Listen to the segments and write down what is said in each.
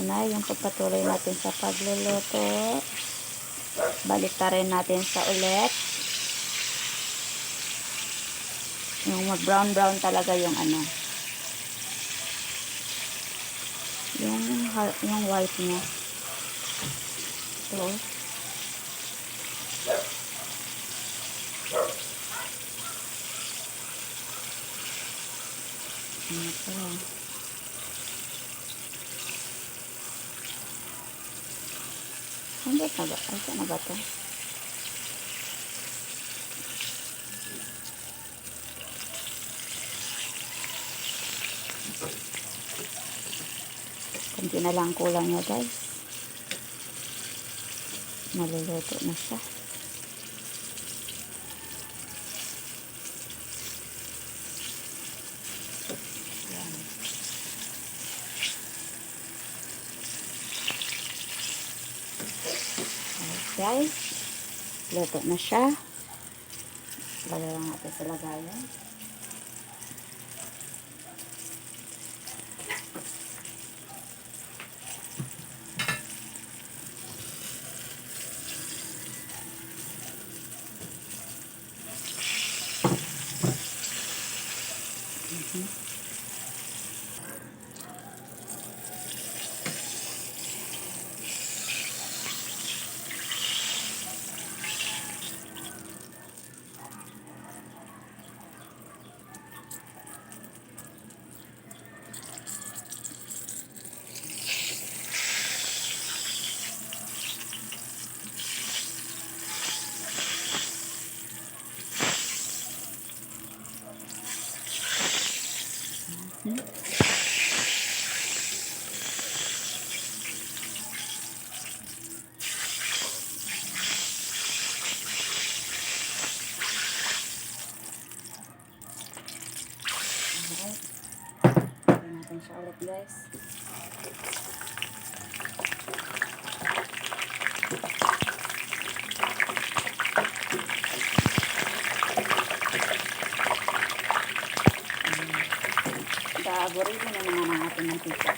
ito na yung pagpatuloy natin sa pagluluto. Baliktarin natin sa ulit. Yung mag-brown talaga yung ano. Yung white niya. Ito. Ito. Hanggang na ba? Ay, na ba ito? Kunti na lang kulang niya, guys. Maluluto na siya. Yan. Guys, luto na siya. Lagay lang natin sa lagayan. Natin siya ulit, guys. Gagawin na naman ang ating mantika.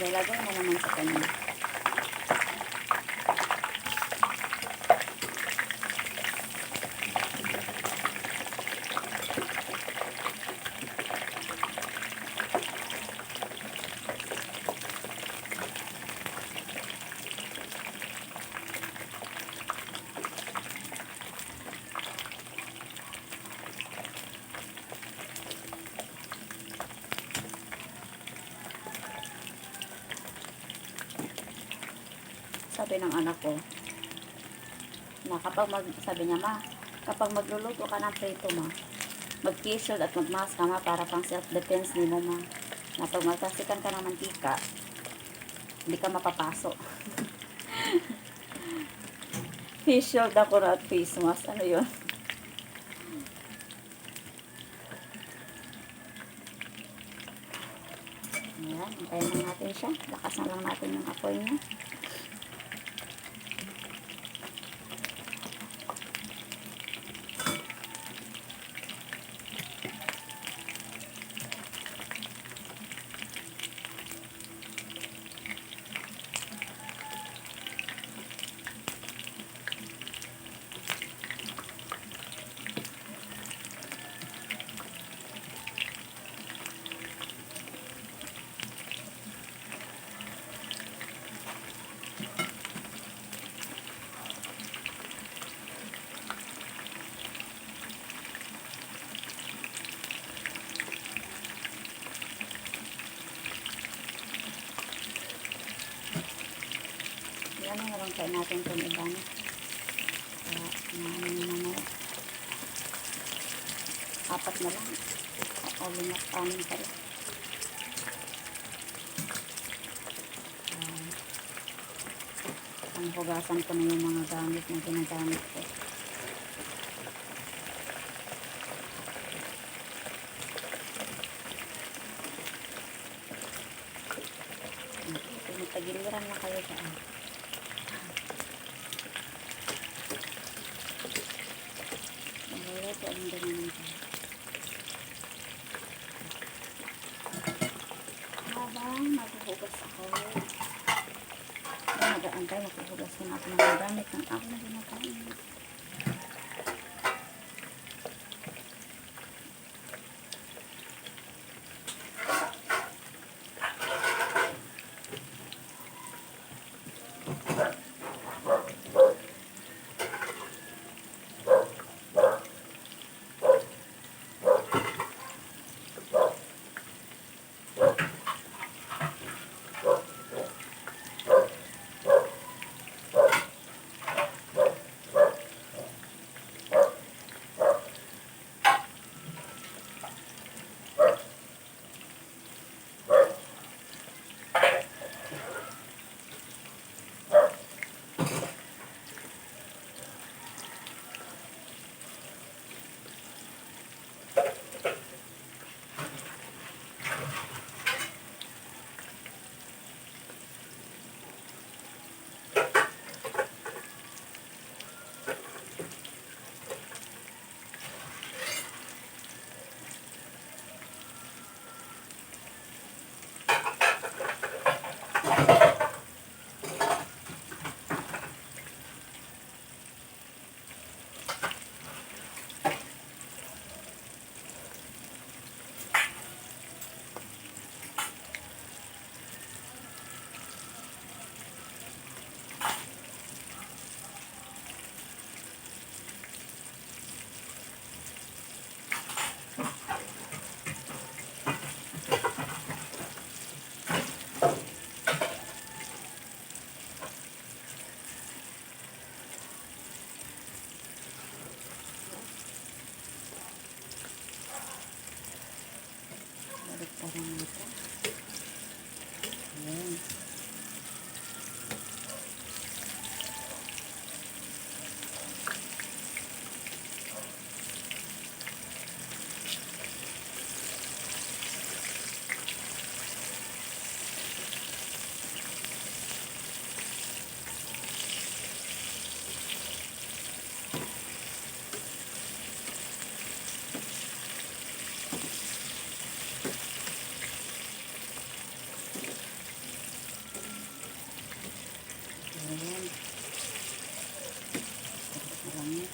Ilalagay na naman sa kanya. Sabi ng anak ko na sabi niya, ma, kapag magluluto ka ng prito, ma, mag-face shield at mag-mask ka, ma, para pang self-defense ni mo, ma, na pag magtasikan ka ng mantika, hindi ka mapapaso. Face shield ako na at face mask. Ano yun? Ayan, hintayin lang natin siya. Lakasan lang natin yung apoy niya. Ano na lang kain natin itong iba na. Apat na lang. O limas amin pa rin. Panghugasan ko na yung mga gamit na ginagamit ko. Tagiliran na kayo saan. Ito ang ganun ito. Haba. maghuhugas ako. Nag-aantay, maghuhugas ko na ako ng gamit ng ako na ginagamit. Balik pa rin ito. Ayan. Ayan. Marami.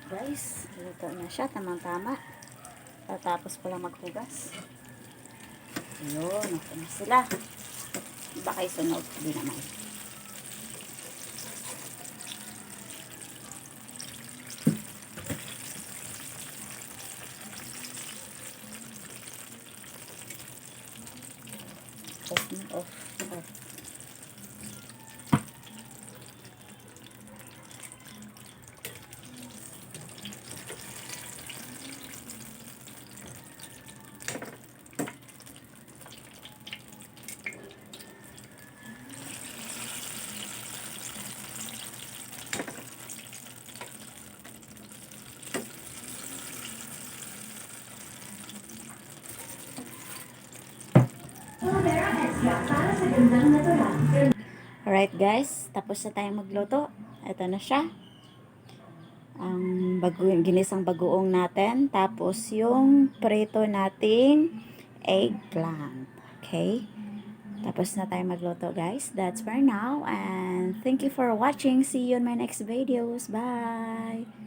Guys, luto na siya. Tamang-tama. Tapos pala maghugas. Ayun, okay na sila. Baka isunod. Hindi naman. Off. Alright guys, tapos na tayong magluto. Ito na siya. Ang ginisang bagoong natin. Tapos yung prito nating eggplant. Okay? Tapos na tayong magluto guys. That's for now. And thank you for watching. See you in my next videos. Bye!